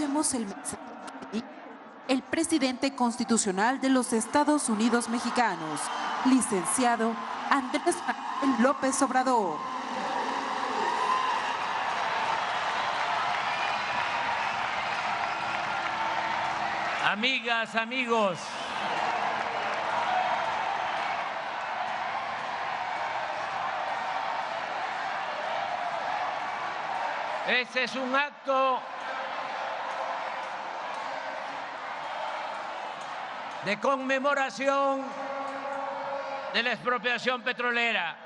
Escuchemos el mensaje del presidente constitucional de los Estados Unidos mexicanos, licenciado Andrés Manuel López Obrador. Amigas, amigos, este es un acto de conmemoración de la expropiación petrolera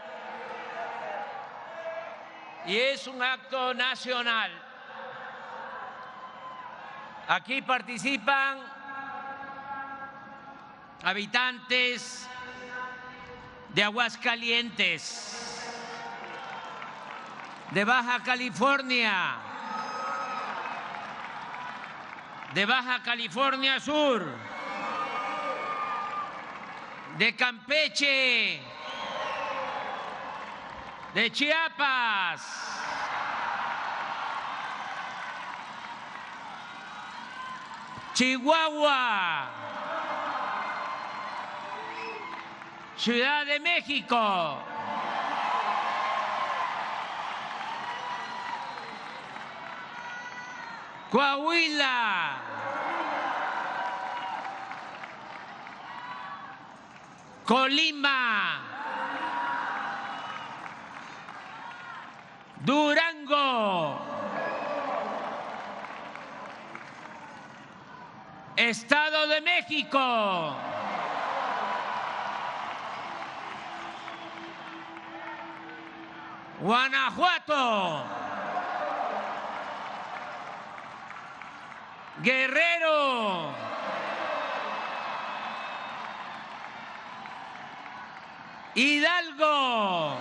y es un acto nacional. Aquí participan habitantes de Aguascalientes, de Baja California, de Baja California Sur, de Campeche, de Chiapas, Chihuahua, Ciudad de México, Coahuila, Colima, Durango, Estado de México, Guanajuato, Guerrero, Hidalgo,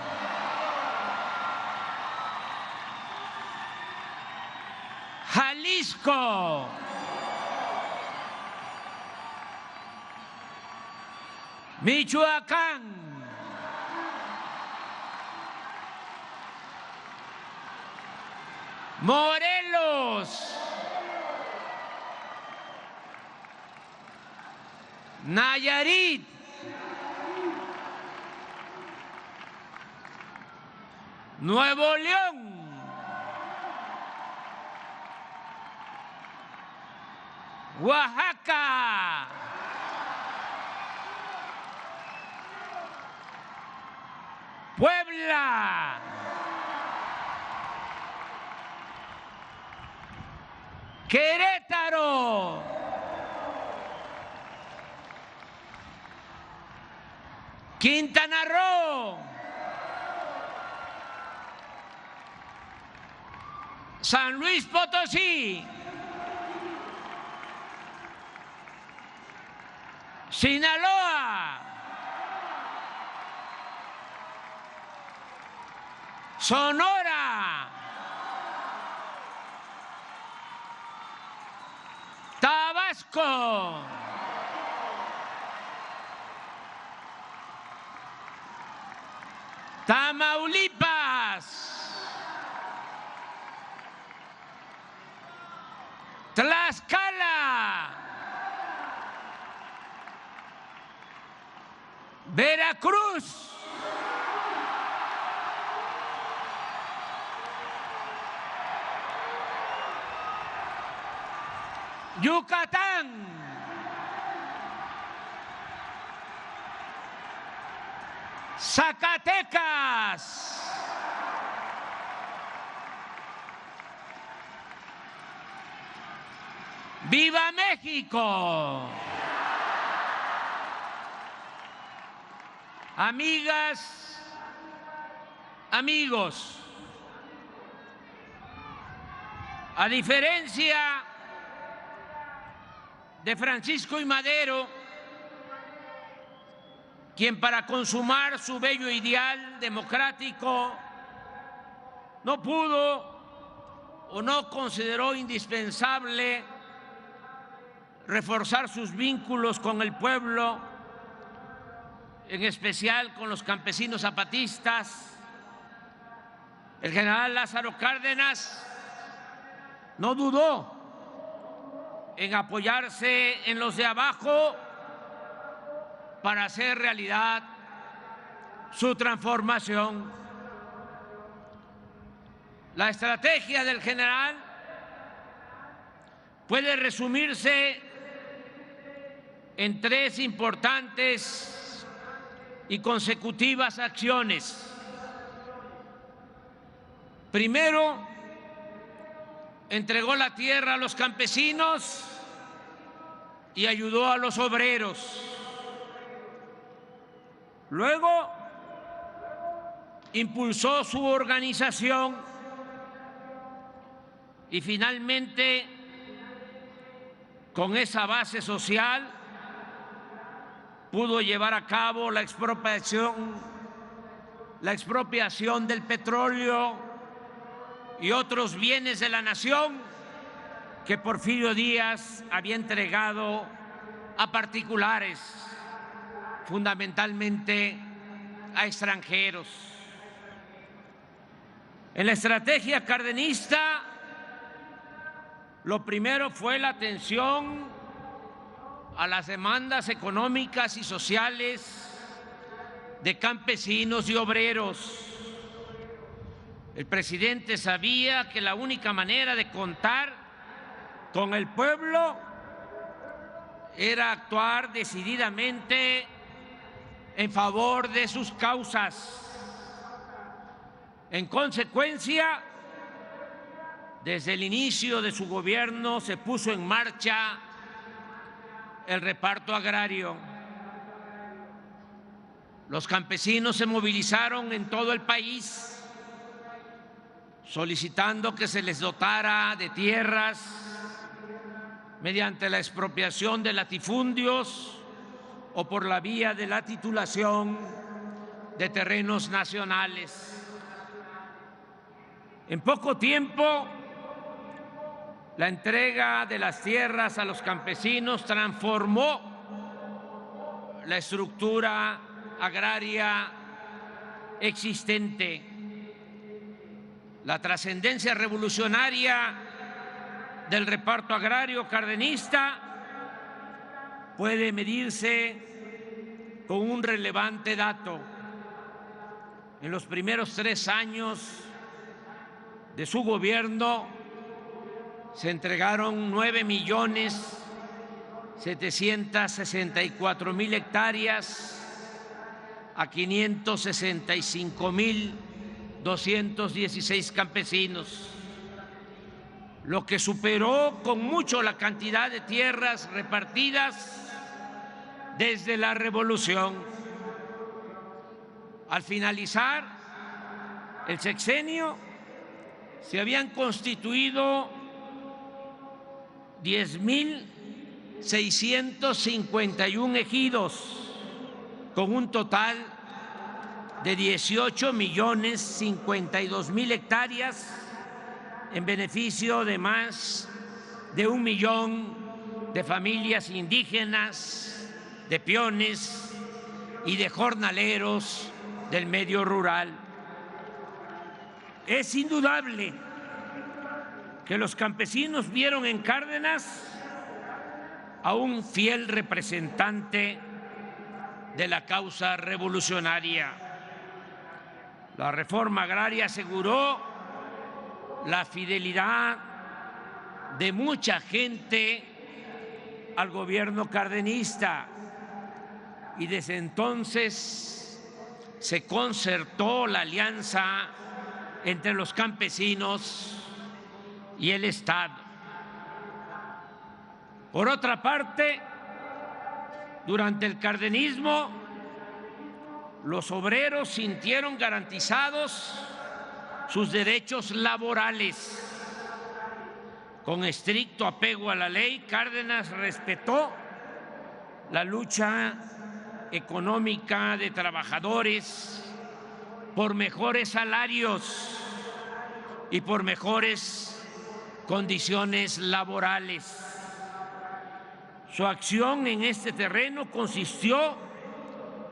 Jalisco, Michoacán, Morelos, Nayarit, Nuevo León, Oaxaca, Puebla, Querétaro, Quintana Roo, San Luis Potosí, Sinaloa, Sonora, Tabasco, Tamaulipas, Tlaxcala, Veracruz, Yucatán, Zacatecas, ¡Viva México! Amigas, amigos, a diferencia de Francisco I. Madero, quien para consumar su bello ideal democrático no pudo o no consideró indispensable reforzar sus vínculos con el pueblo, en especial con los campesinos zapatistas, el general Lázaro Cárdenas no dudó en apoyarse en los de abajo para hacer realidad su transformación. La estrategia del general puede resumirse en 3 importantes y consecutivas acciones. Primero, entregó la tierra a los campesinos y ayudó a los obreros. Luego, impulsó su organización y finalmente, con esa base social, pudo llevar a cabo la expropiación del petróleo y otros bienes de la nación que Porfirio Díaz había entregado a particulares, fundamentalmente a extranjeros. En la estrategia cardenista, lo primero fue la atención a las demandas económicas y sociales de campesinos y obreros. El presidente sabía que la única manera de contar con el pueblo era actuar decididamente en favor de sus causas. En consecuencia, desde el inicio de su gobierno se puso en marcha el reparto agrario. Los campesinos se movilizaron en todo el país solicitando que se les dotara de tierras mediante la expropiación de latifundios o por la vía de la titulación de terrenos nacionales. En poco tiempo, la entrega de las tierras a los campesinos transformó la estructura agraria existente. La trascendencia revolucionaria del reparto agrario cardenista puede medirse con un relevante dato. En los primeros 3 años de su gobierno se entregaron 9.764.000 hectáreas a 565.216 campesinos, lo que superó con mucho la cantidad de tierras repartidas desde la Revolución. Al finalizar el sexenio, se habían constituido 10.651 ejidos, con un total de 18.052.000 hectáreas en beneficio de más de 1 millón de familias indígenas, de peones y de jornaleros del medio rural. Es indudable que los campesinos vieron en Cárdenas a un fiel representante de la causa revolucionaria. La reforma agraria aseguró la fidelidad de mucha gente al gobierno cardenista y desde entonces se concertó la alianza entre los campesinos y el Estado. Por otra parte, durante el cardenismo, los obreros sintieron garantizados sus derechos laborales. Con estricto apego a la ley, Cárdenas respetó la lucha económica de trabajadores por mejores salarios y por mejores condiciones laborales. Su acción en este terreno consistió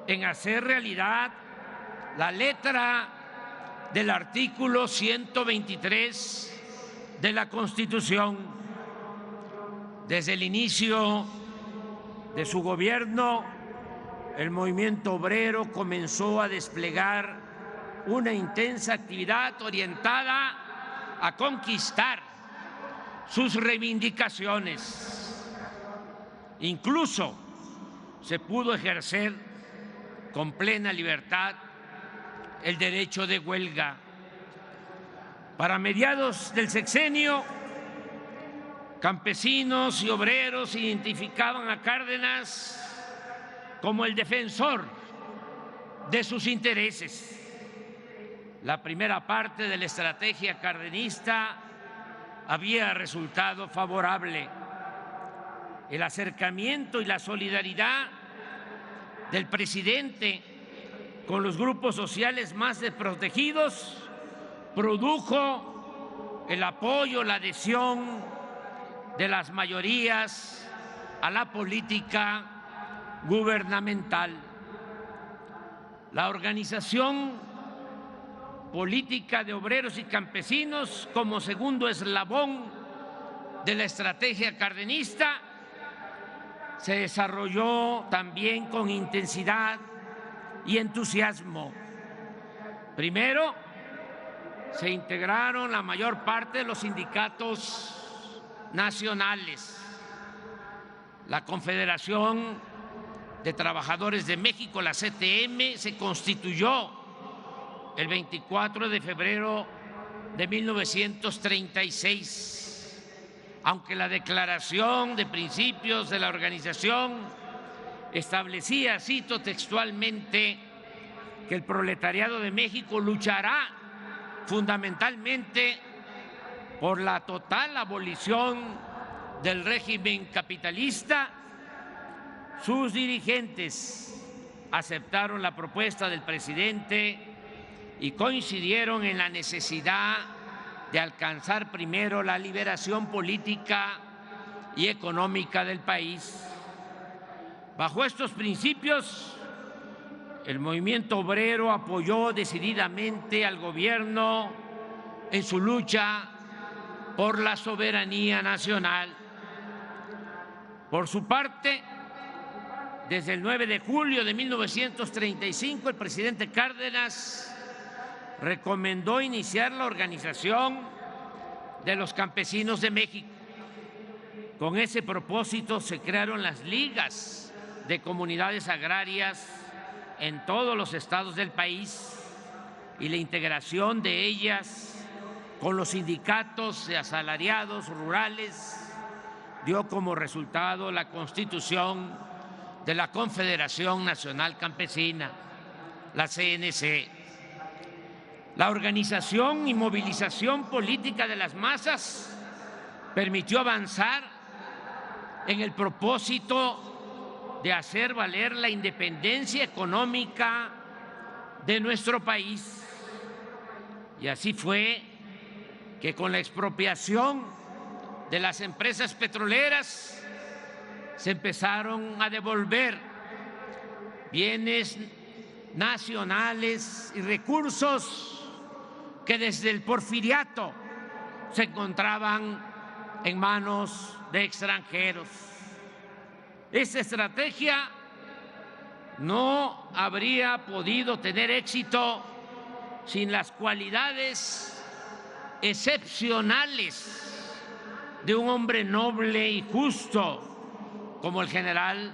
en hacer realidad la letra del artículo 123 de la Constitución. Desde el inicio de su gobierno, el movimiento obrero comenzó a desplegar una intensa actividad orientada a conquistar sus reivindicaciones. Incluso se pudo ejercer con plena libertad el derecho de huelga. Para mediados del sexenio, campesinos y obreros identificaban a Cárdenas como el defensor de sus intereses. La primera parte de la estrategia cardenista había resultado favorable. El acercamiento y la solidaridad del presidente con los grupos sociales más desprotegidos produjo el apoyo, la adhesión de las mayorías a la política gubernamental. La organización política de obreros y campesinos, como segundo eslabón de la estrategia cardenista, se desarrolló también con intensidad y entusiasmo. Primero, se integraron la mayor parte de los sindicatos nacionales. La Confederación de Trabajadores de México, la CTM, se constituyó el 24 de febrero de 1936. Aunque la Declaración de Principios de la organización establecía, cito textualmente, que el proletariado de México luchará fundamentalmente por la total abolición del régimen capitalista, sus dirigentes aceptaron la propuesta del presidente y coincidieron en la necesidad de alcanzar primero la liberación política y económica del país. Bajo estos principios, el movimiento obrero apoyó decididamente al gobierno en su lucha por la soberanía nacional. Por su parte, desde el 9 de julio de 1935, el presidente Cárdenas recomendó iniciar la organización de los campesinos de México. Con ese propósito se crearon las ligas de comunidades agrarias en todos los estados del país y la integración de ellas con los sindicatos de asalariados rurales dio como resultado la constitución de la Confederación Nacional Campesina, la CNC. La organización y movilización política de las masas permitió avanzar en el propósito de hacer valer la independencia económica de nuestro país. Y así fue que con la expropiación de las empresas petroleras se empezaron a devolver bienes nacionales y recursos que desde el porfiriato se encontraban en manos de extranjeros. Esta estrategia no habría podido tener éxito sin las cualidades excepcionales de un hombre noble y justo como el general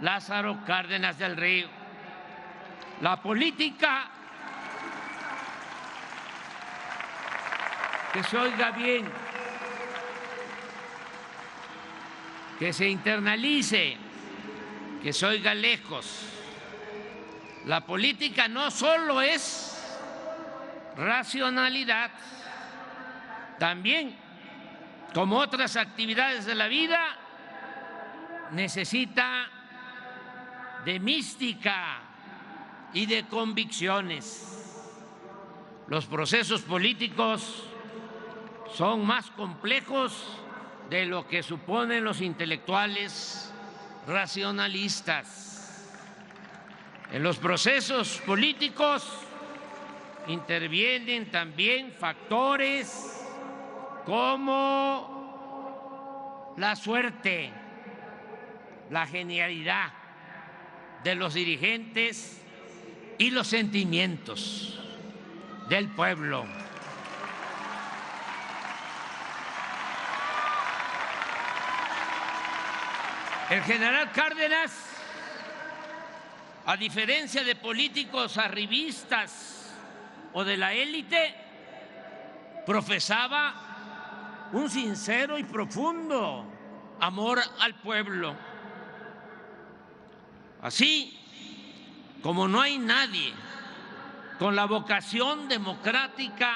Lázaro Cárdenas del Río. La política, que se oiga bien, que se internalice, que se oiga lejos. La política no solo es racionalidad, también, como otras actividades de la vida, necesita de mística y de convicciones. Los procesos políticos son más complejos de lo que suponen los intelectuales racionalistas. En los procesos políticos intervienen también factores como la suerte, la genialidad de los dirigentes y los sentimientos del pueblo. El general Cárdenas, a diferencia de políticos arribistas o de la élite, profesaba un sincero y profundo amor al pueblo. Así como no hay nadie con la vocación democrática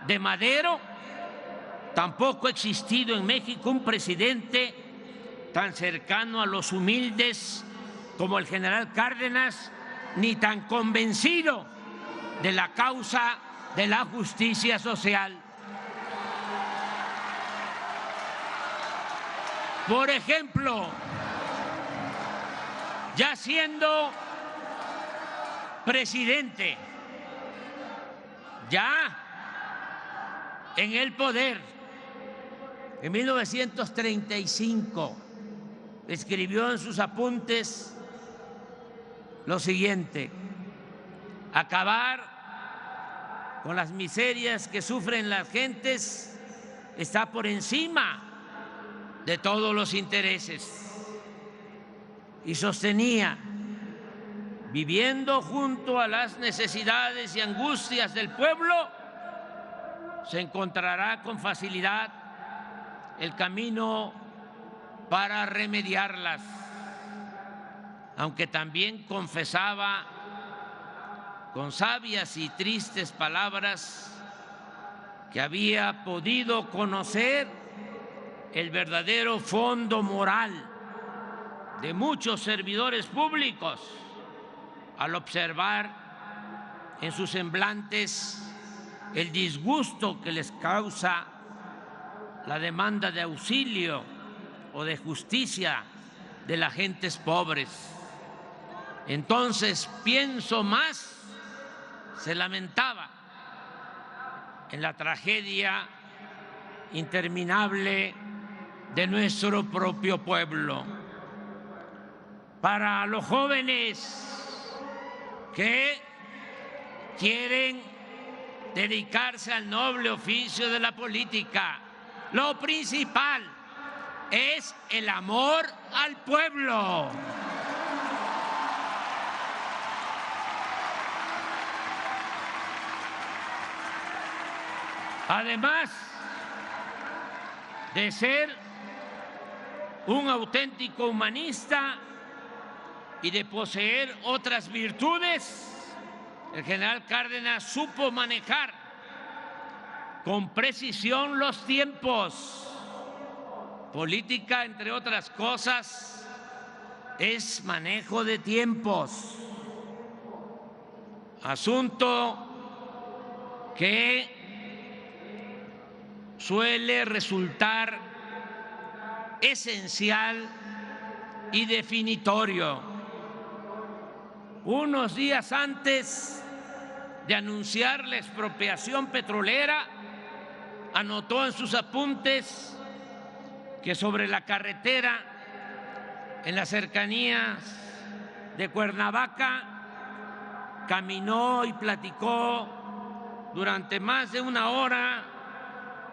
de Madero, tampoco ha existido en México un presidente tan cercano a los humildes como el general Cárdenas, ni tan convencido de la causa de la justicia social. Por ejemplo, ya siendo presidente, ya en el poder, en 1935, escribió en sus apuntes lo siguiente: acabar con las miserias que sufren las gentes está por encima de todos los intereses. Y sostenía: viviendo junto a las necesidades y angustias del pueblo, se encontrará con facilidad el camino para remediarlas, aunque también confesaba con sabias y tristes palabras que había podido conocer el verdadero fondo moral de muchos servidores públicos al observar en sus semblantes el disgusto que les causa la demanda de auxilio o de justicia de las gentes pobres. Entonces pienso más, se lamentaba, en la tragedia interminable de nuestro propio pueblo. Para los jóvenes que quieren dedicarse al noble oficio de la política, lo principal es el amor al pueblo. Además de ser un auténtico humanista y de poseer otras virtudes, el general Cárdenas supo manejar con precisión los tiempos. Política, entre otras cosas, es manejo de tiempos, asunto que suele resultar esencial y definitorio. Unos días antes de anunciar la expropiación petrolera, anotó en sus apuntes que sobre la carretera en las cercanías de Cuernavaca caminó y platicó durante más de una hora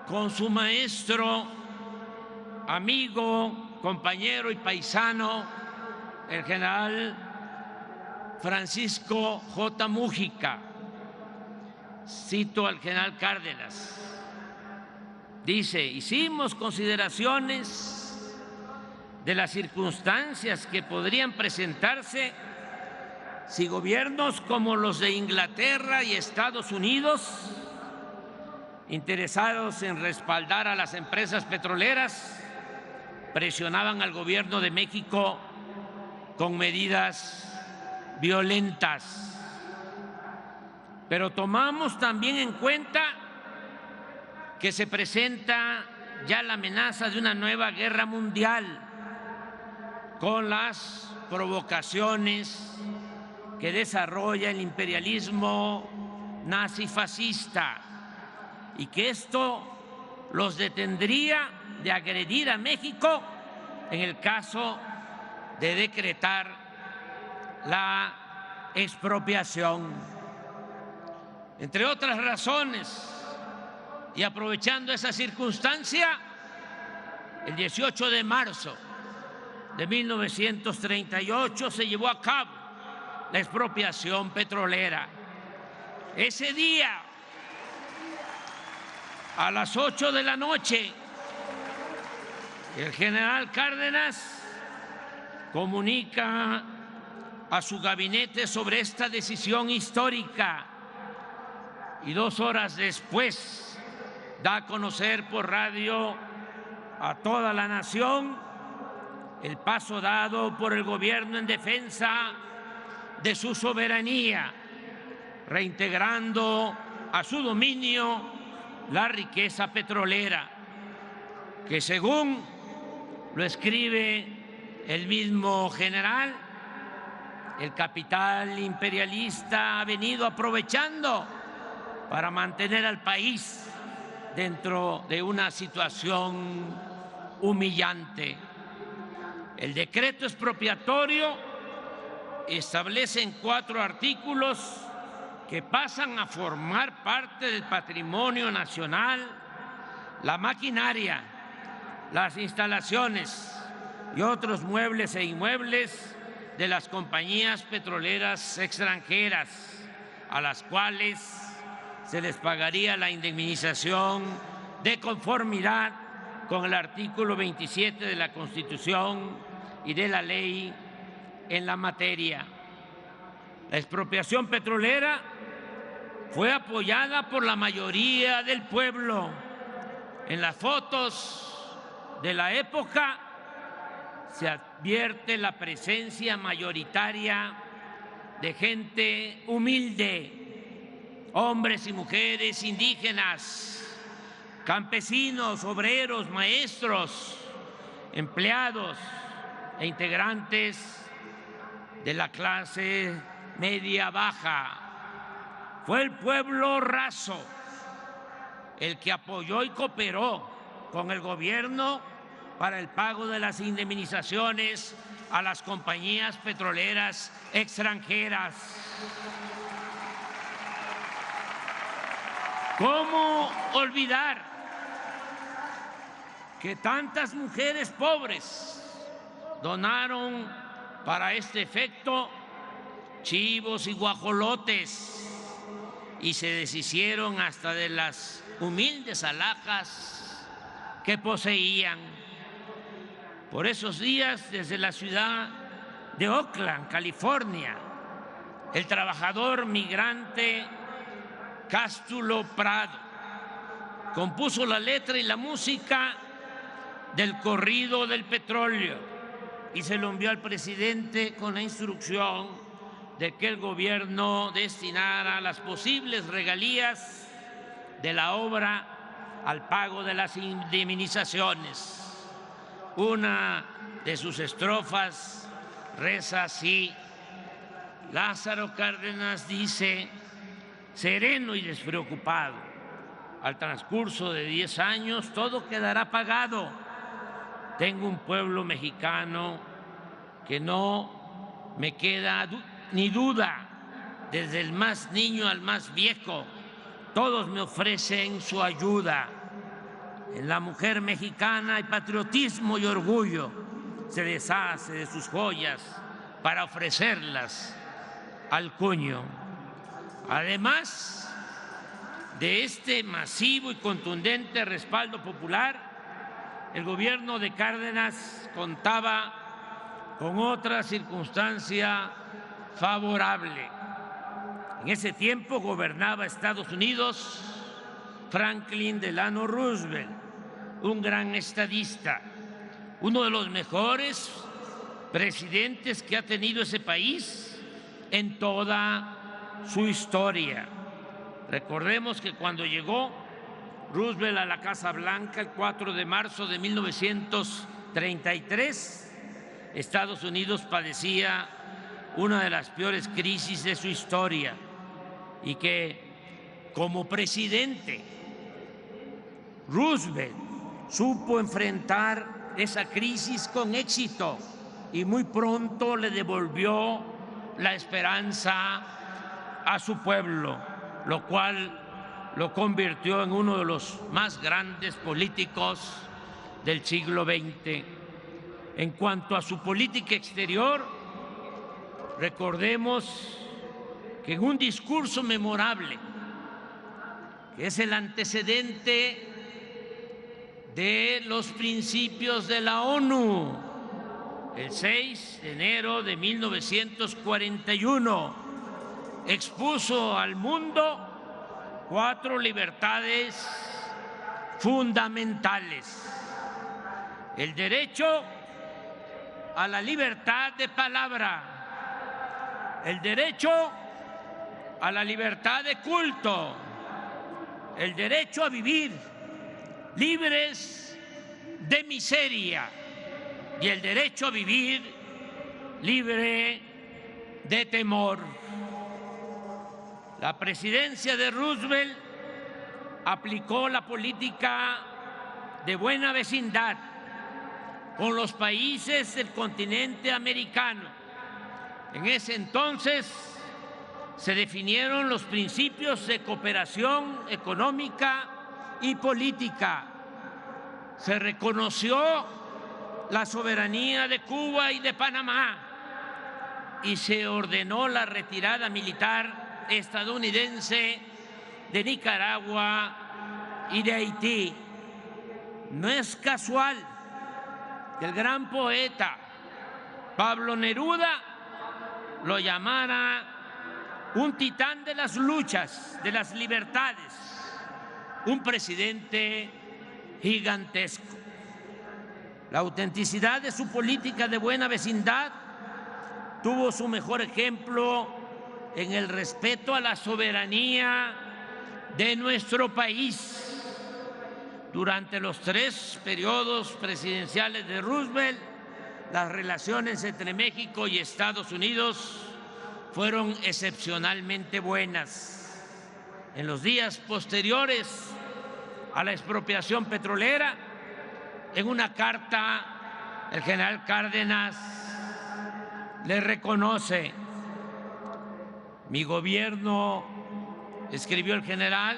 con su maestro, amigo, compañero y paisano, el general Francisco J. Múgica. Cito al general Cárdenas. Dice: hicimos consideraciones de las circunstancias que podrían presentarse si gobiernos como los de Inglaterra y Estados Unidos, interesados en respaldar a las empresas petroleras, presionaban al gobierno de México con medidas violentas. Pero tomamos también en cuenta que se presenta ya la amenaza de una nueva guerra mundial con las provocaciones que desarrolla el imperialismo nazifascista, y que esto los detendría de agredir a México en el caso de decretar la expropiación. Entre otras razones, y aprovechando esa circunstancia, el 18 de marzo de 1938 se llevó a cabo la expropiación petrolera. Ese día, a las 8 de la noche, el general Cárdenas comunica a su gabinete sobre esta decisión histórica y 2 horas después da a conocer por radio a toda la nación el paso dado por el gobierno en defensa de su soberanía, reintegrando a su dominio la riqueza petrolera, que según lo escribe el mismo general, el capital imperialista ha venido aprovechando para mantener al país dentro de una situación humillante. El decreto expropiatorio establece en 4 artículos que pasan a formar parte del patrimonio nacional la maquinaria, las instalaciones y otros muebles e inmuebles de las compañías petroleras extranjeras, a las cuales se les pagaría la indemnización de conformidad con el artículo 27 de la Constitución y de la ley en la materia. La expropiación petrolera fue apoyada por la mayoría del pueblo. En las fotos de la época se advierte la presencia mayoritaria de gente humilde, hombres y mujeres indígenas, campesinos, obreros, maestros, empleados e integrantes de la clase media baja. Fue el pueblo raso el que apoyó y cooperó con el gobierno para el pago de las indemnizaciones a las compañías petroleras extranjeras. ¿Cómo olvidar que tantas mujeres pobres donaron para este efecto chivos y guajolotes y se deshicieron hasta de las humildes alhajas que poseían? Por esos días, desde la ciudad de Oakland, California, el trabajador migrante Cástulo Prado compuso la letra y la música del corrido del petróleo y se lo envió al presidente con la instrucción de que el gobierno destinara las posibles regalías de la obra al pago de las indemnizaciones. Una de sus estrofas reza así: Lázaro Cárdenas dice, sereno y despreocupado, al transcurso de 10 años todo quedará pagado. Tengo un pueblo mexicano que no me queda ni duda, desde el más niño al más viejo, todos me ofrecen su ayuda. En la mujer mexicana hay patriotismo y orgullo, se deshace de sus joyas para ofrecerlas al cuño. Además de este masivo y contundente respaldo popular, el gobierno de Cárdenas contaba con otra circunstancia favorable. En ese tiempo gobernaba Estados Unidos Franklin Delano Roosevelt, un gran estadista, uno de los mejores presidentes que ha tenido ese país en toda su historia. Recordemos que cuando llegó Roosevelt a la Casa Blanca el 4 de marzo de 1933, Estados Unidos padecía una de las peores crisis de su historia y que como presidente Roosevelt supo enfrentar esa crisis con éxito y muy pronto le devolvió la esperanza a su pueblo, lo cual lo convirtió en uno de los más grandes políticos del siglo XX. En cuanto a su política exterior, recordemos que en un discurso memorable, que es el antecedente de los principios de la ONU, el 6 de enero de 1941, expuso al mundo 4 libertades fundamentales: el derecho a la libertad de palabra, el derecho a la libertad de culto, el derecho a vivir libres de miseria y el derecho a vivir libre de temor. La presidencia de Roosevelt aplicó la política de buena vecindad con los países del continente americano. En ese entonces se definieron los principios de cooperación económica y política. Se reconoció la soberanía de Cuba y de Panamá y se ordenó la retirada militar estadounidense de Nicaragua y de Haití. No es casual que el gran poeta Pablo Neruda lo llamara un titán de las luchas, de las libertades, un presidente gigantesco. La autenticidad de su política de buena vecindad tuvo su mejor ejemplo en el respeto a la soberanía de nuestro país. Durante los 3 periodos presidenciales de Roosevelt, las relaciones entre México y Estados Unidos fueron excepcionalmente buenas. En los días posteriores a la expropiación petrolera, en una carta, el general Cárdenas le reconoce: mi gobierno, escribió el general,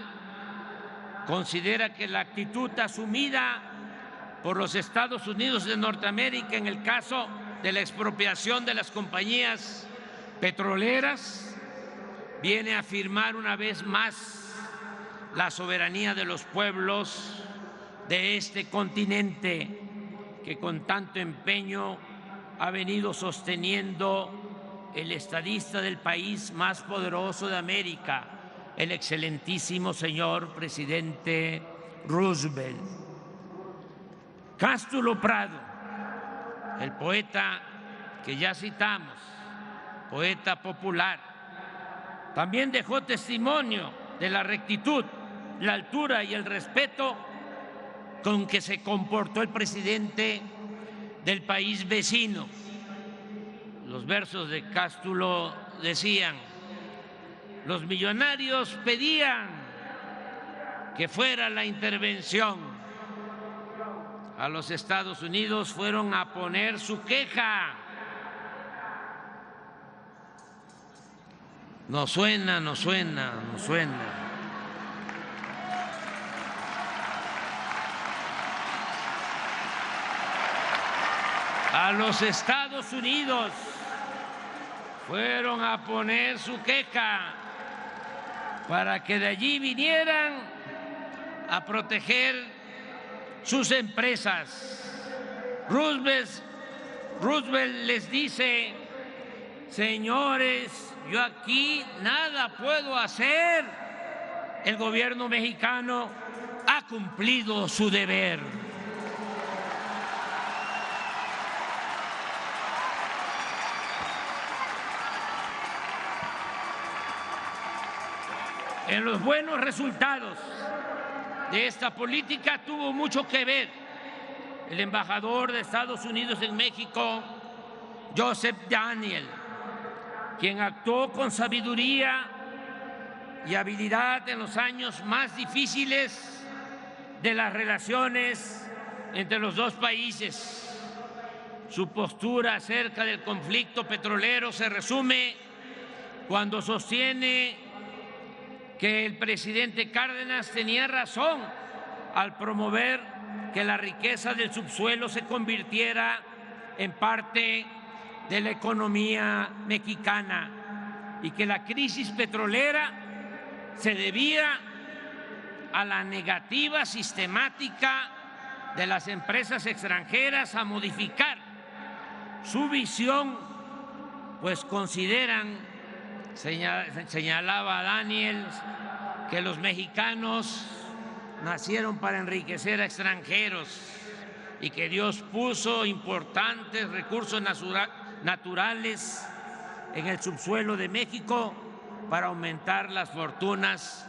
considera que la actitud asumida por los Estados Unidos de Norteamérica en el caso de la expropiación de las compañías petroleras viene a afirmar una vez más la soberanía de los pueblos de este continente que con tanto empeño ha venido sosteniendo el estadista del país más poderoso de América, el excelentísimo señor presidente Roosevelt. Cástulo Prado, el poeta que ya citamos, poeta popular, también dejó testimonio de la rectitud, la altura y el respeto con que se comportó el presidente del país vecino. Los versos de Cástulo decían: los millonarios pedían que fuera la intervención. A los Estados Unidos fueron a poner su queja. Nos suena, nos suena, nos suena. A los Estados Unidos fueron a poner su queja para que de allí vinieran a proteger sus empresas. Roosevelt les dice: señores, yo aquí nada puedo hacer. El gobierno mexicano ha cumplido su deber. En los buenos resultados de esta política tuvo mucho que ver el embajador de Estados Unidos en México, Joseph Daniel, quien actuó con sabiduría y habilidad en los años más difíciles de las relaciones entre los dos países. Su postura acerca del conflicto petrolero se resume cuando sostiene que el presidente Cárdenas tenía razón al promover que la riqueza del subsuelo se convirtiera en parte de la economía mexicana y que la crisis petrolera se debía a la negativa sistemática de las empresas extranjeras a modificar su visión, pues consideran, señalaba Daniel, que los mexicanos nacieron para enriquecer a extranjeros y que Dios puso importantes recursos naturales en el subsuelo de México para aumentar las fortunas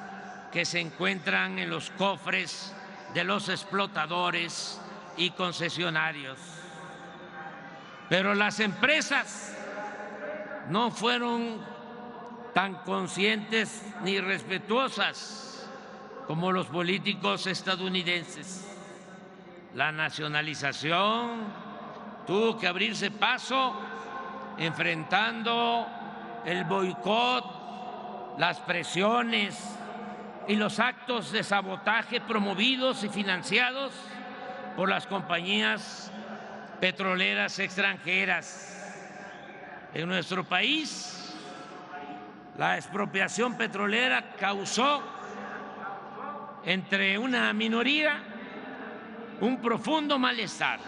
que se encuentran en los cofres de los explotadores y concesionarios. Pero las empresas no fueron tan conscientes ni respetuosas como los políticos estadounidenses. La nacionalización tuvo que abrirse paso enfrentando el boicot, las presiones y los actos de sabotaje promovidos y financiados por las compañías petroleras extranjeras. En nuestro país, la expropiación petrolera causó entre una minoría un profundo malestar,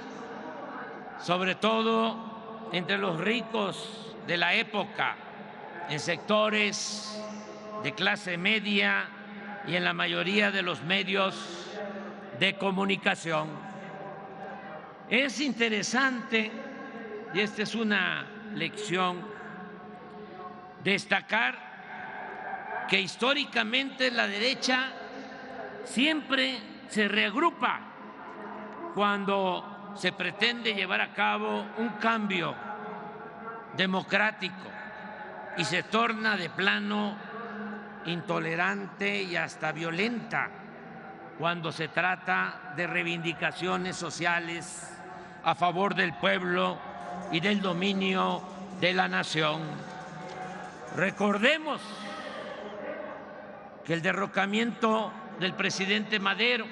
sobre todo entre los ricos de la época, en sectores de clase media y en la mayoría de los medios de comunicación. Es interesante, y esta es una lección, destacar que históricamente la derecha siempre se reagrupa cuando se pretende llevar a cabo un cambio democrático y se torna de plano intolerante y hasta violenta cuando se trata de reivindicaciones sociales a favor del pueblo y del dominio de la nación. Recordemos que el derrocamiento del presidente Madero,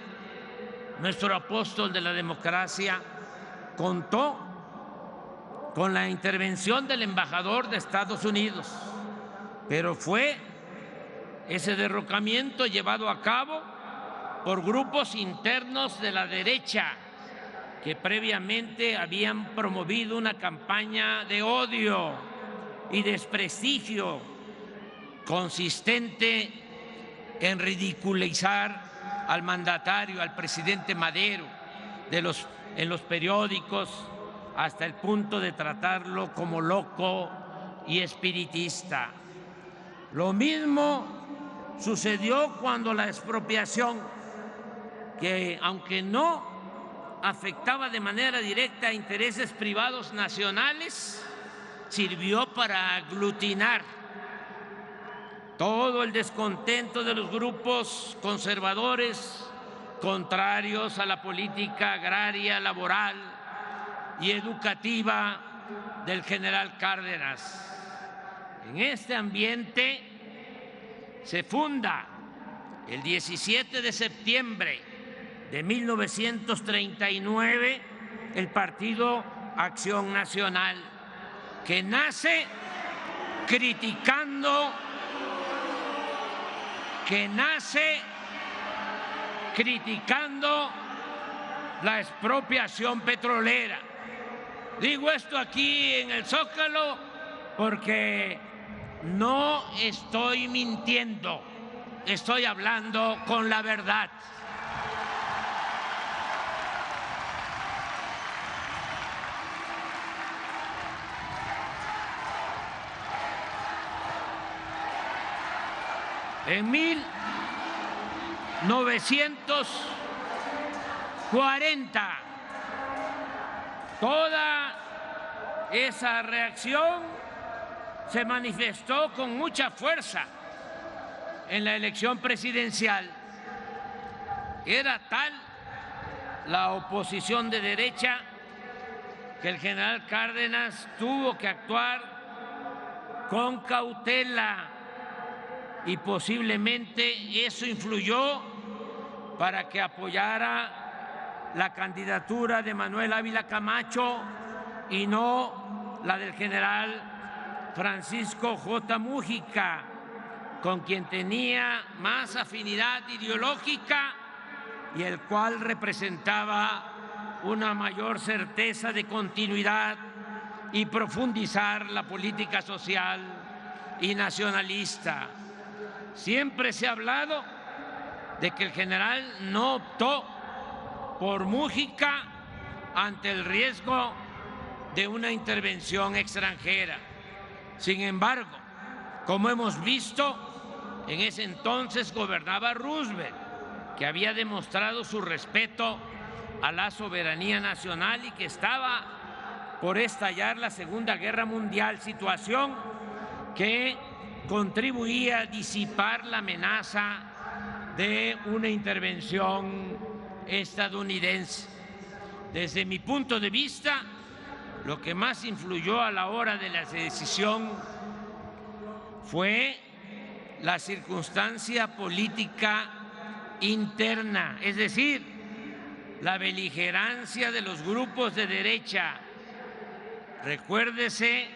nuestro apóstol de la democracia, contó con la intervención del embajador de Estados Unidos, pero fue ese derrocamiento llevado a cabo por grupos internos de la derecha que previamente habían promovido una campaña de odio y desprestigio consistente en ridiculizar al mandatario, al presidente Madero, en los periódicos, hasta el punto de tratarlo como loco y espiritista. Lo mismo sucedió cuando la expropiación, que aunque no afectaba de manera directa a intereses privados nacionales, sirvió para aglutinar todo el descontento de los grupos conservadores contrarios a la política agraria, laboral y educativa del general Cárdenas. En este ambiente se funda el 17 de septiembre de 1939 el Partido Acción Nacional, que nace criticando la expropiación petrolera. Digo esto aquí en el Zócalo porque no estoy mintiendo, estoy hablando con la verdad. En 1940, toda esa reacción se manifestó con mucha fuerza en la elección presidencial. Era tal la oposición de derecha que el general Cárdenas tuvo que actuar con cautela y posiblemente eso influyó para que apoyara la candidatura de Manuel Ávila Camacho y no la del general Francisco J. Múgica, con quien tenía más afinidad ideológica y el cual representaba una mayor certeza de continuidad y profundizar la política social y nacionalista. Siempre se ha hablado de que el general no optó por Múgica ante el riesgo de una intervención extranjera. Sin embargo, como hemos visto, en ese entonces gobernaba Roosevelt, que había demostrado su respeto a la soberanía nacional y que estaba por estallar la Segunda Guerra Mundial, situación que contribuía a disipar la amenaza de una intervención estadounidense. Desde mi punto de vista, lo que más influyó a la hora de la decisión fue la circunstancia política interna, es decir, la beligerancia de los grupos de derecha. Recuérdese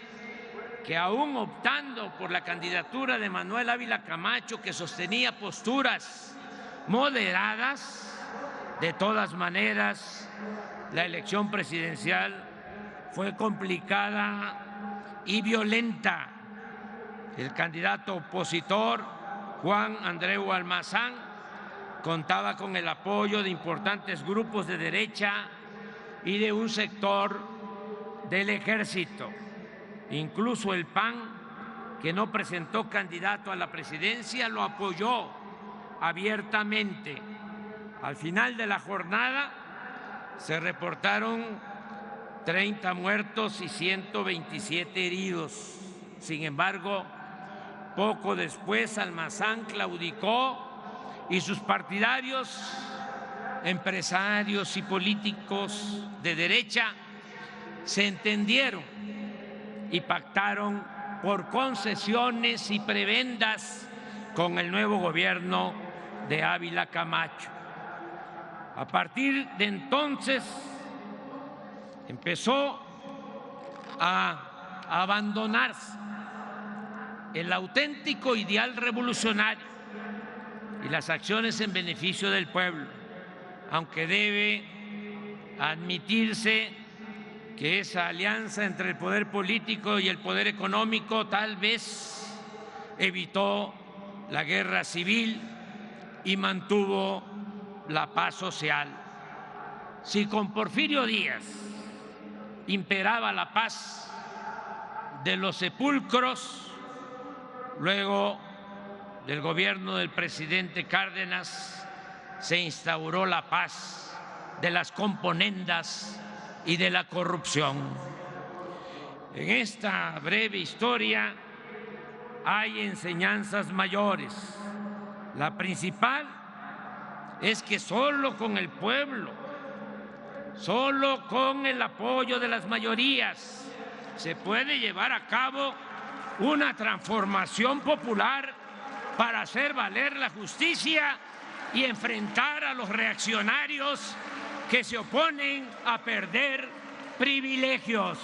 que aún optando por la candidatura de Manuel Ávila Camacho, que sostenía posturas moderadas, de todas maneras, la elección presidencial fue complicada y violenta. El candidato opositor, Juan Andreu Almazán, contaba con el apoyo de importantes grupos de derecha y de un sector del ejército. Incluso el PAN, que no presentó candidato a la presidencia, lo apoyó abiertamente. Al final de la jornada se reportaron 30 muertos y 127 heridos. Sin embargo, poco después Almazán claudicó y sus partidarios, empresarios y políticos de derecha se entendieron y pactaron por concesiones y prebendas con el nuevo gobierno de Ávila Camacho. A partir de entonces empezó a abandonarse el auténtico ideal revolucionario y las acciones en beneficio del pueblo, aunque debe admitirse que esa alianza entre el poder político y el poder económico tal vez evitó la guerra civil y mantuvo la paz social. Si con Porfirio Díaz imperaba la paz de los sepulcros, luego del gobierno del presidente Cárdenas se instauró la paz de las componendas y de la corrupción. En esta breve historia hay enseñanzas mayores. La principal es que solo con el pueblo, solo con el apoyo de las mayorías, se puede llevar a cabo una transformación popular para hacer valer la justicia y enfrentar a los reaccionarios que se oponen a perder privilegios.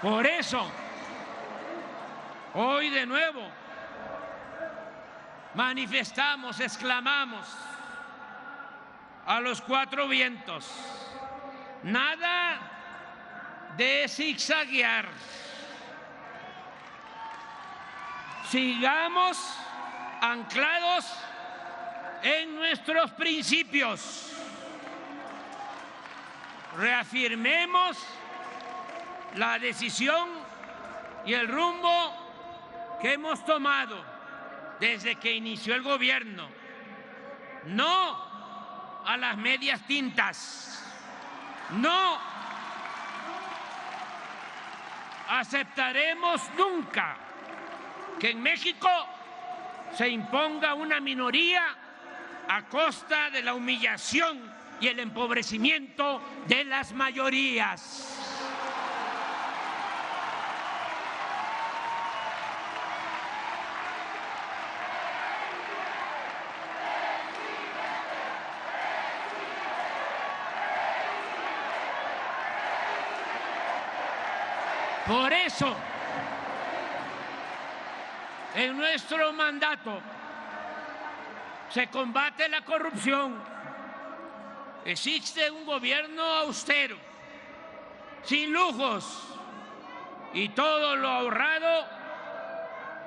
Por eso, hoy de nuevo manifestamos, exclamamos a los cuatro vientos: nada de zigzaguear. Sigamos anclados en nuestros principios. Reafirmemos la decisión y el rumbo que hemos tomado desde que inició el gobierno. No a las medias tintas. No aceptaremos nunca que en México se imponga una minoría a costa de la humillación y el empobrecimiento de las mayorías. Por eso, en nuestro mandato se combate la corrupción. Existe un gobierno austero, sin lujos, y todo lo ahorrado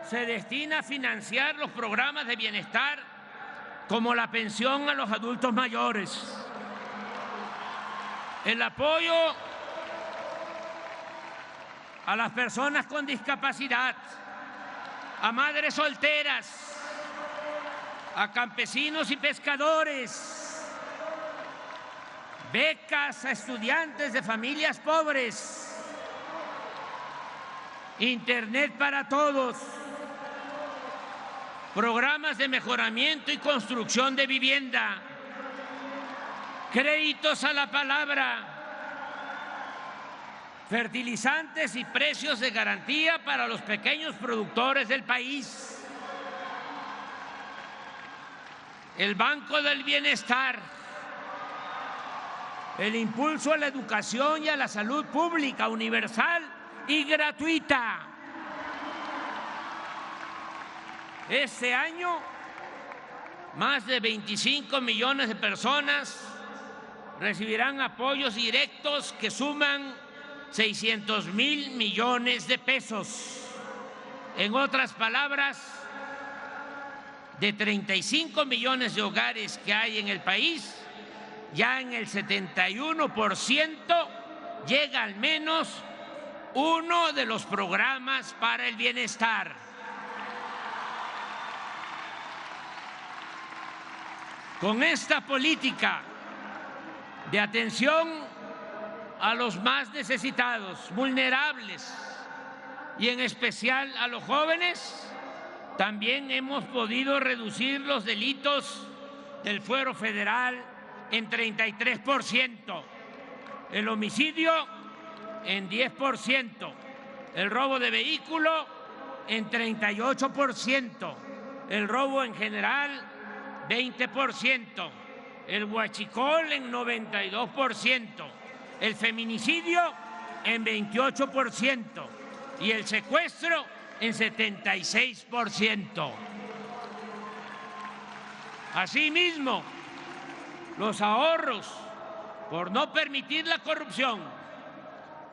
se destina a financiar los programas de bienestar como la pensión a los adultos mayores, el apoyo a las personas con discapacidad, a madres solteras, a campesinos y pescadores, becas a estudiantes de familias pobres, internet para todos, programas de mejoramiento y construcción de vivienda, créditos a la palabra, fertilizantes y precios de garantía para los pequeños productores del país, el Banco del Bienestar, el impulso a la educación y a la salud pública, universal y gratuita. Este año, más de 25 millones de personas recibirán apoyos directos que suman 600,000 millones de pesos. En otras palabras, de 35 millones de hogares que hay en el país, ya en el 71% llega al menos uno de los programas para el bienestar. Con esta política de atención a los más necesitados, vulnerables y en especial a los jóvenes, también hemos podido reducir los delitos del fuero federal en 33%, el homicidio en 10%, el robo de vehículo en 38%, el robo en general 20%, el huachicol en 92%, el feminicidio en 28% y el secuestro en 76%. Asimismo, los ahorros por no permitir la corrupción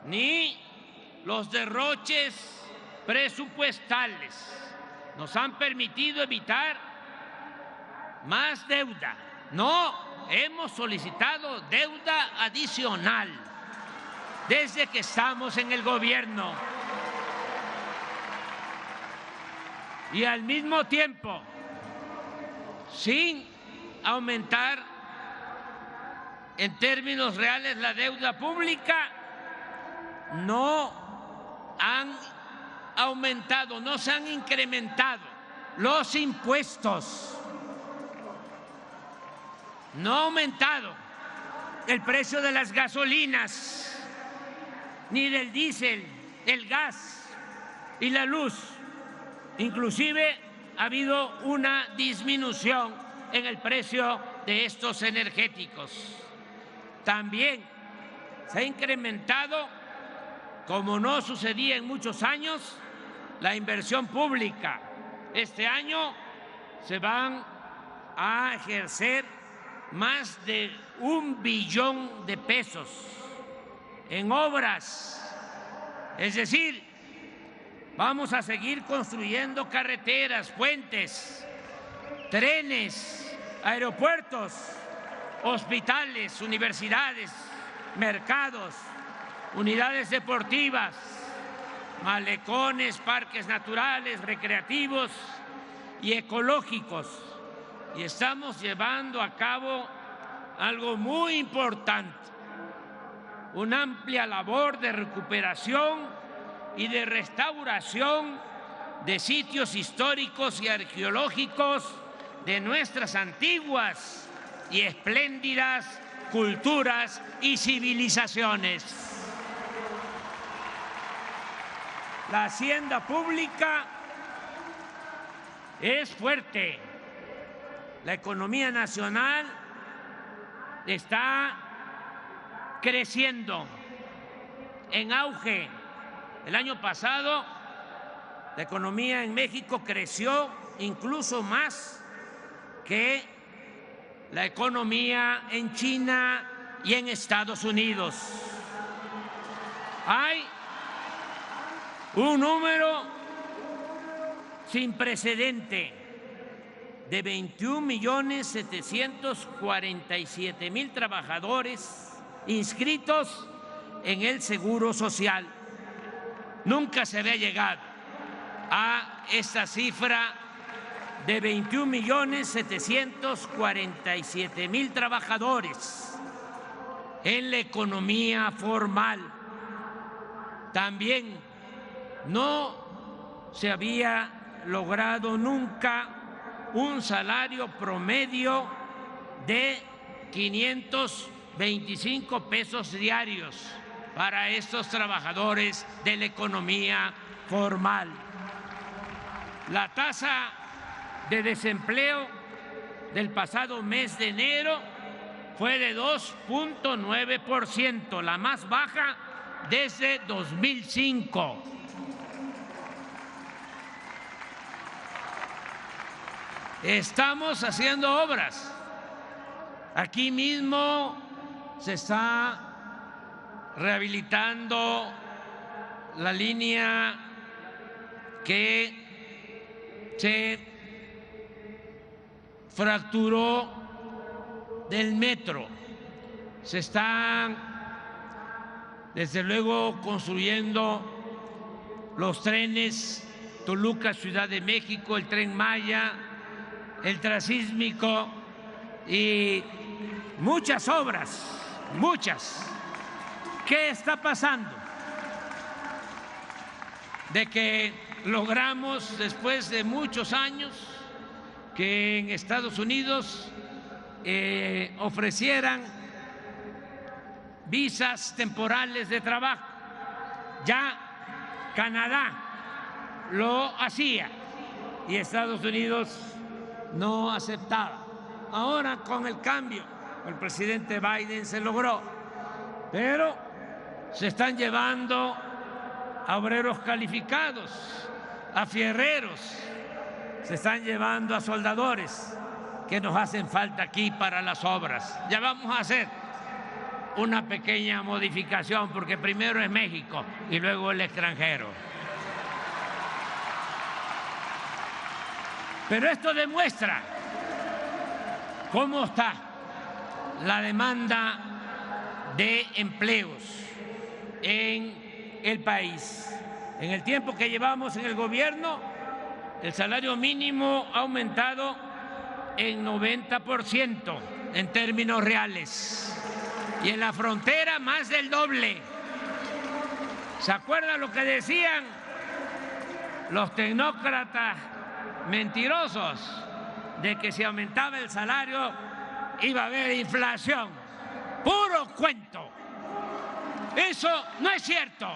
ni los derroches presupuestales nos han permitido evitar más deuda. No hemos solicitado deuda adicional desde que estamos en el gobierno. Y al mismo tiempo, sin aumentar en términos reales la deuda pública, no han aumentado, no se han incrementado los impuestos. No ha aumentado el precio de las gasolinas, ni del diésel, el gas y la luz. Inclusive ha habido una disminución en el precio de estos energéticos. También se ha incrementado, como no sucedía en muchos años, la inversión pública. Este año se van a ejercer más de 1 billón de pesos en obras. Es decir, vamos a seguir construyendo carreteras, puentes, trenes, aeropuertos, hospitales, universidades, mercados, unidades deportivas, malecones, parques naturales, recreativos y ecológicos. Y estamos llevando a cabo algo muy importante, una amplia labor de recuperación y de restauración de sitios históricos y arqueológicos de nuestras antiguas y espléndidas culturas y civilizaciones. La hacienda pública es fuerte. La economía nacional está creciendo, en auge. El año pasado, la economía en México creció incluso más que la economía en China y en Estados Unidos. Hay un número sin precedente de 21.747.000 trabajadores inscritos en el Seguro Social. Nunca se había llegado a esta cifra de 21.747.000 trabajadores en la economía formal. También no se había logrado nunca un salario promedio de 525 pesos diarios para estos trabajadores de la economía formal. La tasa de desempleo del pasado mes de enero fue de 2.9%, la más baja desde 2005. Estamos haciendo obras. Aquí mismo se está rehabilitando la línea que se fracturó del metro. Se están, desde luego, construyendo los trenes Toluca, Ciudad de México, el Tren Maya, el transísmico y muchas obras, muchas. ¿Qué está pasando? De que logramos, después de muchos años, que en Estados Unidos ofrecieran visas temporales de trabajo. Ya Canadá lo hacía y Estados Unidos no aceptaba. Ahora, con el cambio, el presidente Biden se logró, pero se están llevando a obreros calificados, a fierreros, se están llevando a soldadores que nos hacen falta aquí para las obras. Ya vamos a hacer una pequeña modificación porque primero es México y luego el extranjero. Pero esto demuestra cómo está la demanda de empleos en el país. En el tiempo que llevamos en el gobierno, el salario mínimo ha aumentado en 90% en términos reales y en la frontera más del doble. ¿Se acuerdan lo que decían los tecnócratas mentirosos de que si aumentaba el salario iba a haber inflación? Puro cuento. Eso no es cierto.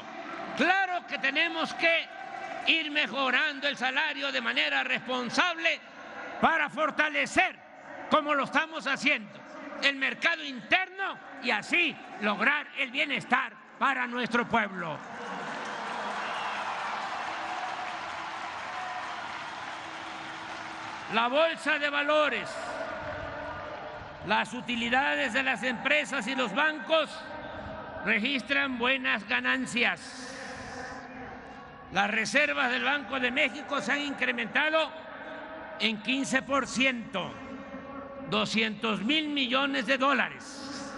Claro que tenemos que ir mejorando el salario de manera responsable para fortalecer, como lo estamos haciendo, el mercado interno y así lograr el bienestar para nuestro pueblo. La bolsa de valores, las utilidades de las empresas y los bancos registran buenas ganancias. Las reservas del Banco de México se han incrementado en 15%, 200,000 millones de dólares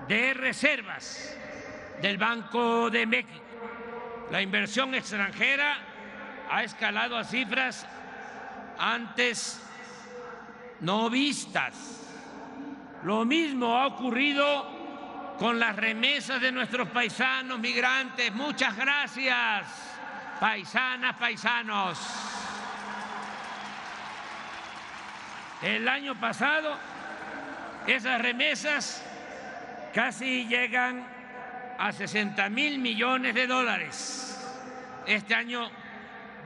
de reservas del Banco de México. La inversión extranjera ha escalado a cifras antes no vistas. Lo mismo ha ocurrido con las remesas de nuestros paisanos migrantes. Muchas gracias paisanas, paisanos. El año pasado, esas remesas casi llegan a 60,000 millones de dólares. Este año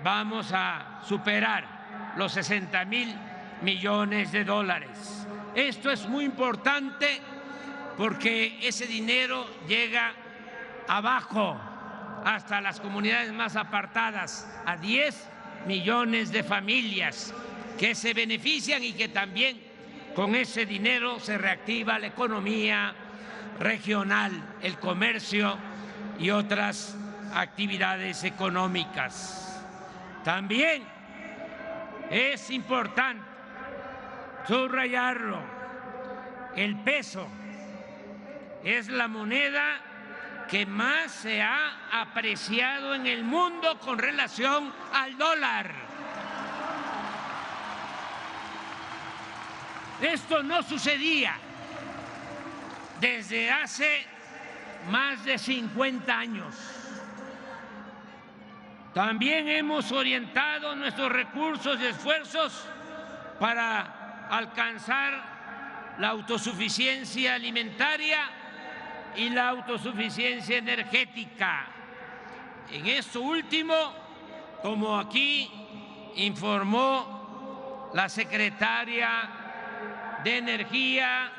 vamos a superar los 60,000 millones de dólares. Esto es muy importante porque ese dinero llega abajo, hasta las comunidades más apartadas, a 10 millones de familias que se benefician y que también con ese dinero se reactiva la economía regional, el comercio y otras actividades económicas. También es importante subrayarlo, el peso es la moneda que más se ha apreciado en el mundo con relación al dólar. Esto no sucedía desde hace más de 50 años. También hemos orientado nuestros recursos y esfuerzos para alcanzar la autosuficiencia alimentaria y la autosuficiencia energética. En esto último, como aquí informó la secretaria de Energía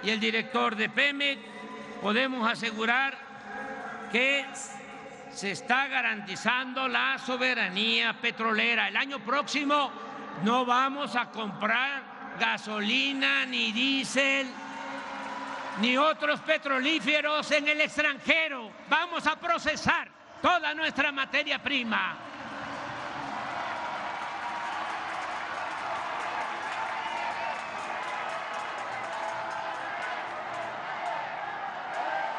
y el director de Pemex, podemos asegurar que se está garantizando la soberanía petrolera. El año próximo no vamos a comprar gasolina, ni diésel, ni otros petrolíferos en el extranjero. Vamos a procesar toda nuestra materia prima.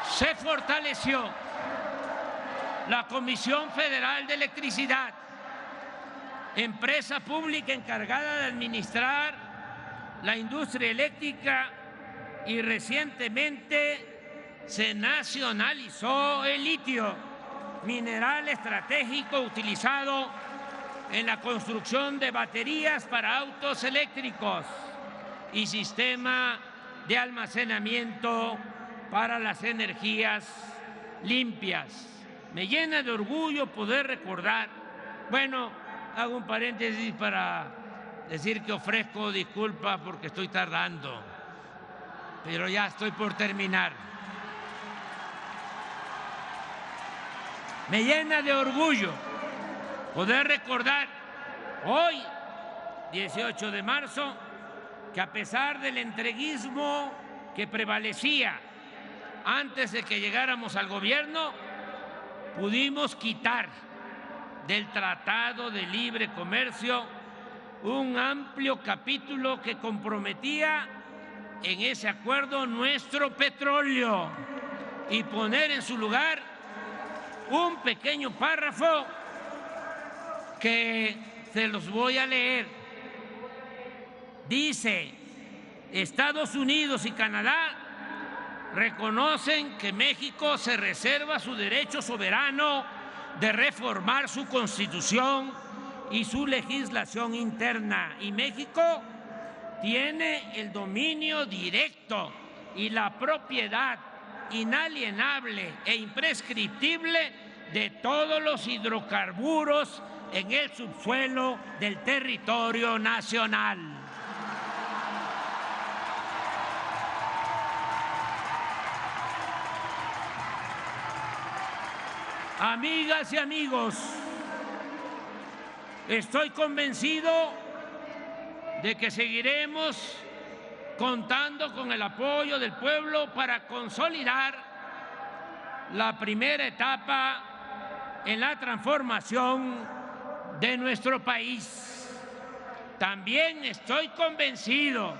Se fortaleció la Comisión Federal de Electricidad, empresa pública encargada de administrar la industria eléctrica, y recientemente se nacionalizó el litio, mineral estratégico utilizado en la construcción de baterías para autos eléctricos y sistema de almacenamiento para las energías limpias. Me llena de orgullo poder recordar, bueno, hago un paréntesis para decir que ofrezco disculpas porque estoy tardando, pero ya estoy por terminar. Me llena de orgullo poder recordar hoy, 18 de marzo, que a pesar del entreguismo que prevalecía antes de que llegáramos al gobierno, pudimos quitar del Tratado de Libre Comercio un amplio capítulo que comprometía en ese acuerdo nuestro petróleo y poner en su lugar un pequeño párrafo que se los voy a leer. Dice: Estados Unidos y Canadá reconocen que México se reserva su derecho soberano de reformar su Constitución y su legislación interna, y México tiene el dominio directo y la propiedad inalienable e imprescriptible de todos los hidrocarburos en el subsuelo del territorio nacional. Amigas y amigos, estoy convencido de que seguiremos contando con el apoyo del pueblo para consolidar la primera etapa en la transformación de nuestro país. También estoy convencido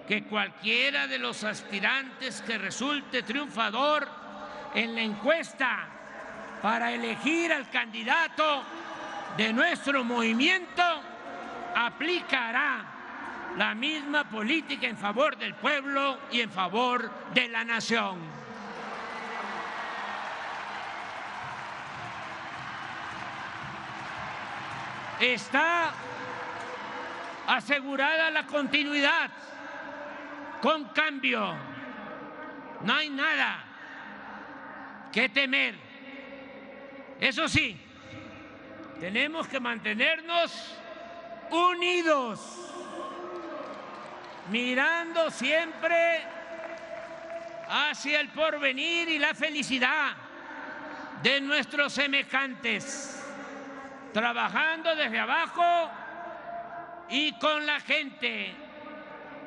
que cualquiera de los aspirantes que resulte triunfador en la encuesta para elegir al candidato de nuestro movimiento aplicará la misma política en favor del pueblo y en favor de la nación. está asegurada la continuidad con cambio. No hay nada que temer. Eso sí, tenemos que mantenernos unidos, mirando siempre hacia el porvenir y la felicidad de nuestros semejantes, trabajando desde abajo y con la gente,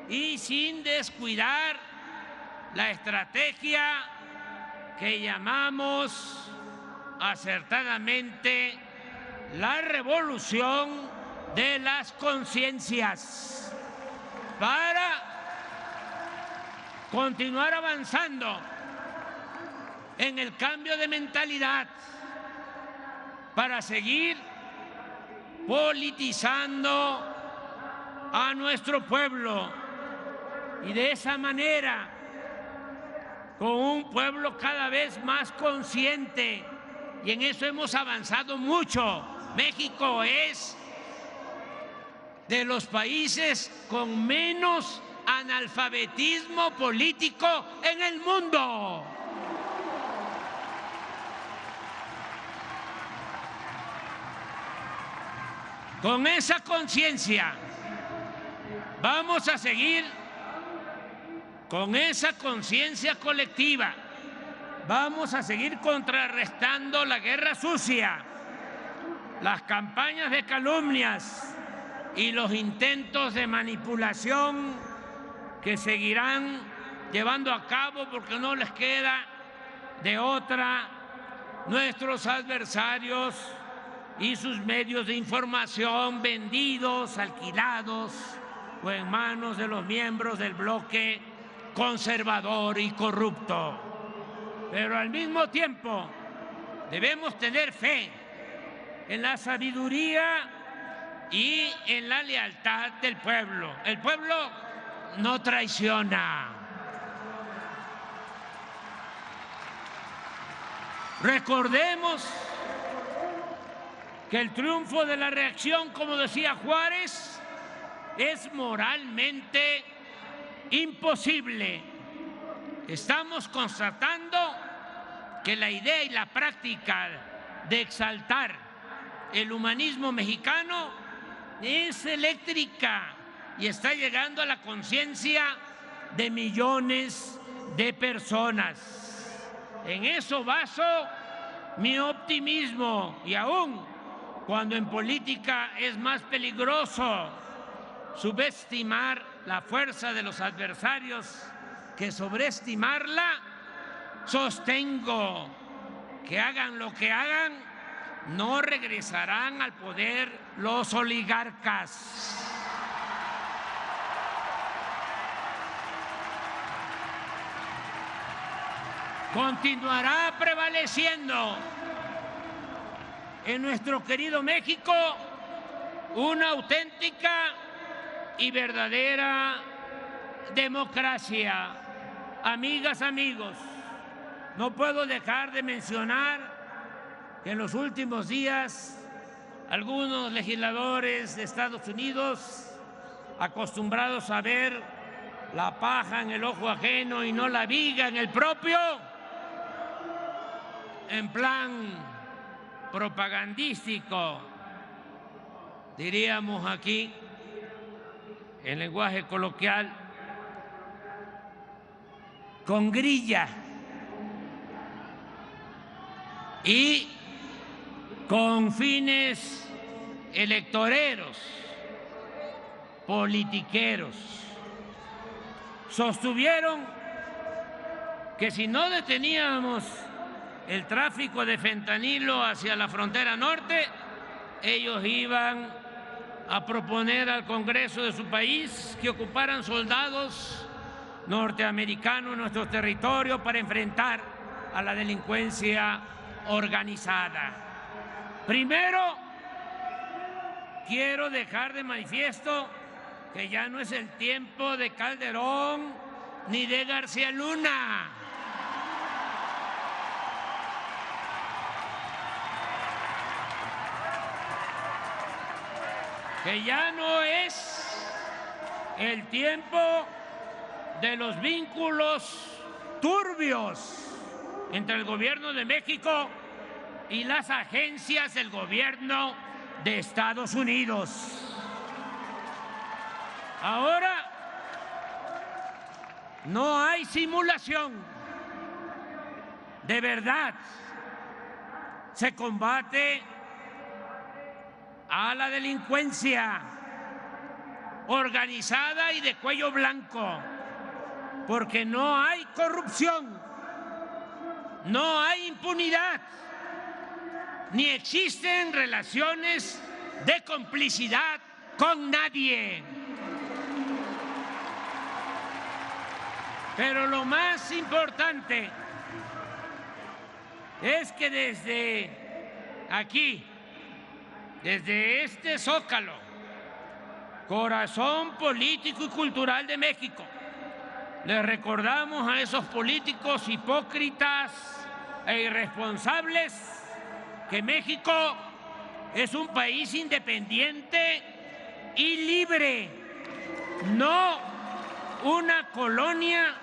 y sin descuidar la estrategia que llamamos acertadamente la revolución de las conciencias, para continuar avanzando en el cambio de mentalidad, para seguir politizando a nuestro pueblo, y de esa manera, con un pueblo cada vez más consciente, y en eso hemos avanzado mucho. México es de los países con menos analfabetismo político en el mundo. Con esa conciencia vamos a seguir, con esa conciencia colectiva, vamos a seguir contrarrestando la guerra sucia, las campañas de calumnias y los intentos de manipulación que seguirán llevando a cabo, porque no les queda de otra, nuestros adversarios y sus medios de información vendidos, alquilados o en manos de los miembros del bloque conservador y corrupto. Pero al mismo tiempo debemos tener fe en la sabiduría y en la lealtad del pueblo. El pueblo no traiciona. Recordemos que el triunfo de la reacción, como decía Juárez, es moralmente imposible. Estamos constatando que la idea y la práctica de exaltar el humanismo mexicano es eléctrica y está llegando a la conciencia de millones de personas. En eso baso mi optimismo, y aún cuando en política es más peligroso subestimar la fuerza de los adversarios que sobreestimarla, sostengo que hagan lo que hagan, no regresarán al poder los oligarcas. Continuará prevaleciendo en nuestro querido México una auténtica y verdadera democracia. Amigas, amigos, no puedo dejar de mencionar que en los últimos días algunos legisladores de Estados Unidos, acostumbrados a ver la paja en el ojo ajeno y no la viga en el propio, en plan propagandístico, diríamos aquí en lenguaje coloquial, con grilla y con fines electoreros, politiqueros, sostuvieron que si no deteníamos el tráfico de fentanilo hacia la frontera norte, ellos iban a proponer al Congreso de su país que ocuparan soldados norteamericanos en nuestro territorio para enfrentar a la delincuencia organizada. Primero, quiero dejar de manifiesto que ya no es el tiempo de Calderón ni de García Luna. que ya no es el tiempo de los vínculos turbios entre el gobierno de México y las agencias del gobierno de Estados Unidos. Ahora no hay simulación. De verdad se combate a la delincuencia organizada y de cuello blanco, porque no hay corrupción, no hay impunidad, ni existen relaciones de complicidad con nadie. Pero lo más importante es que desde aquí, desde este Zócalo, corazón político y cultural de México, le recordamos a esos políticos hipócritas e irresponsables que México es un país independiente y libre, no una colonia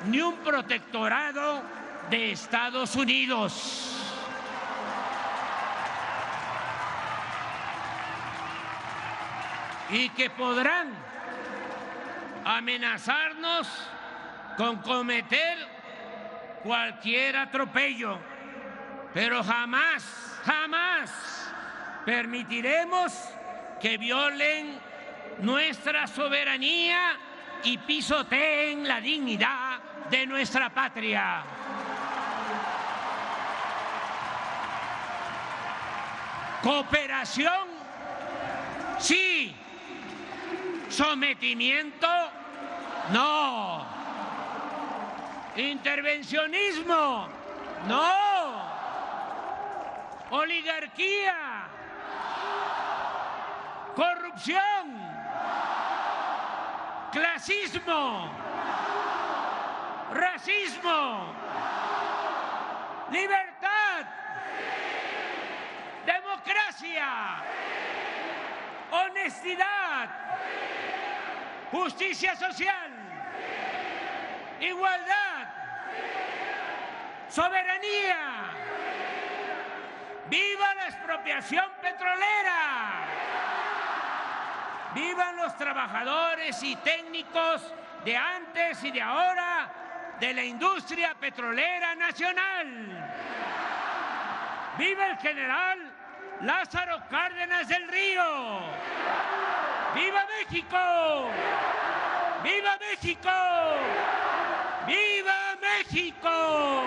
ni un protectorado de Estados Unidos. Y que podrán amenazarnos con cometer cualquier atropello, pero jamás, jamás permitiremos que violen nuestra soberanía y pisoteen la dignidad de nuestra patria. Cooperación, sí. Sometimiento, no. Intervencionismo, no. Oligarquía, corrupción, clasismo, racismo, libertad, democracia, honestidad, justicia social, igualdad, soberanía. ¡Viva la expropiación petrolera! ¡Vivan los trabajadores y técnicos de antes y de ahora de la industria petrolera nacional! ¡Viva el general Lázaro Cárdenas del Río! ¡Viva México! ¡Viva México! ¡Viva México!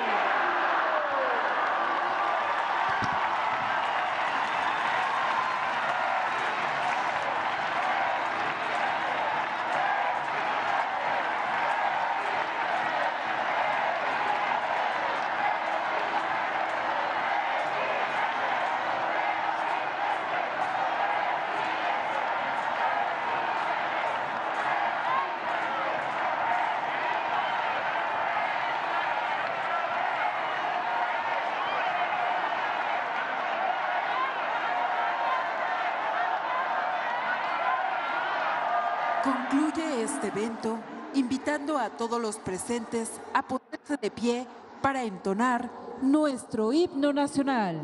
Concluye este evento invitando a todos los presentes a ponerse de pie para entonar nuestro himno nacional.